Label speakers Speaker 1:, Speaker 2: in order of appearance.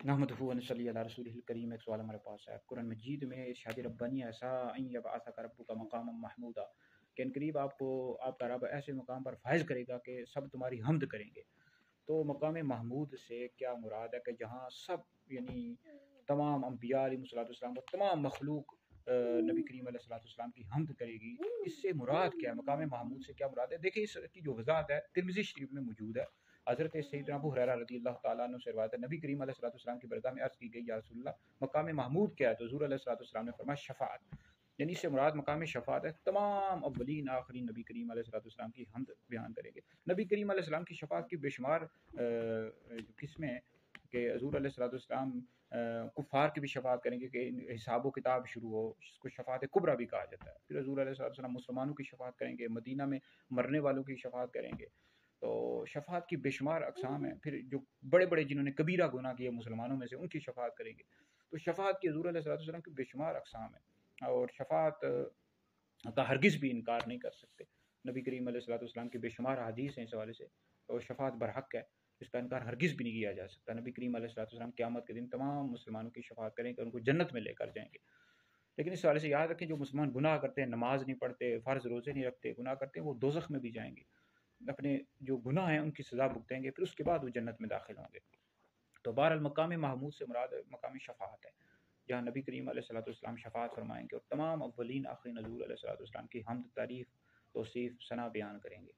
Speaker 1: نحمدہ و نصلی علی رسولہ الکریم۔ ایک سوال ہمارے پاس ہے، قرآن مجید میں ارشاد ربانی ایسا ان یبعثک ربک مقاما محمودا، کہ ان قریب آپ کو آپ کا رب ایسے مقام پر فائز کرے گا کہ سب تمہاری حمد کریں گے۔ تو مقام محمود سے کیا مراد ہے کہ جہاں سب یعنی تمام انبیاء علیہ السلام و تمام مخلوق نبی کریم علیہ الصلوۃ والسلام کی حمد کرے گی، اس سے مراد کیا ہے؟ مقام محمود سے کیا مراد ہے؟ دیکھیں اس کی جو وضاحت ہے ترمذی شریف میں موجود ہے۔ حضرت سیدنا ابو ہریرہ رضی اللہ تعالیٰ عنہ سے روایت ہے، نبی کریم علیہ الصلوۃ والسلام کی برگاہ میں عرض کی گئی، یا رسول اللہ مقام محمود کیا ہے؟ تو حضور علیہ الصلوۃ والسلام نے فرمایا شفاعت، یعنی اس سے مراد مقام شفاعت ہے۔ تمام اولین آخرین نبی کریم علیہ الصلوۃ والسلام کی حمد بیان کریں گے۔ نبی کریم علیہ السلام کی شفاعت کی بے شمار قسمیں کہ حضور علیہ الصلوۃ والسلام کفار کی بھی شفاعت کریں گے کہ حساب و کتاب شروع ہو، اس کو شفاعت کبریٰ بھی کہا جاتا ہے۔ پھر حضور علیہ الصلوۃ والسلام مسلمانوں کی شفاعت کریں گے، مدینہ میں مرنے والوں کی شفاعت کریں گے۔ تو شفاعت کی بے شمار اقسام ہیں۔ پھر جو بڑے بڑے جنہوں نے کبیرہ گناہ کیے مسلمانوں میں سے، ان کی شفاعت کریں گے۔ تو شفاعت کی حضور علیہ الصلوۃ والسلام کی بے شمار اقسام ہیں، اور شفاعت کا ہرگز بھی انکار نہیں کر سکتے۔ نبی کریم علیہ الصلوۃ والسلام کی بے شمار احادیث ہیں اس حوالے سے، اور شفاعت برحق ہے، اس کا انکار ہرگز بھی نہیں کیا جا سکتا۔ نبی کریم علیہ الصلوۃ والسلام قیامت کے دن تمام مسلمانوں کی شفاعت کریں گے، ان کو جنت میں لے کر جائیں گے۔ لیکن اس حوالے سے یاد رکھیں، جو مسلمان گناہ کرتے ہیں، نماز نہیں پڑھتے، فرض روزے نہیں رکھتے، گناہ کرتے ہیں، وہ دوزخ میں بھی جائیں گے، اپنے جو گناہ ہیں ان کی سزا بھگتیں گے، پھر اس کے بعد وہ جنت میں داخل ہوں گے۔ تو بہرحال مقام محمود سے مراد مقام شفاعت ہے، جہاں نبی کریم علیہ الصلوۃ والسلام شفاعت فرمائیں گے، اور تمام اولین آخرین حضور علیہ الصلوۃ والسلام کی حمد، تعریف، توصیف، ثنا بیان کریں گے۔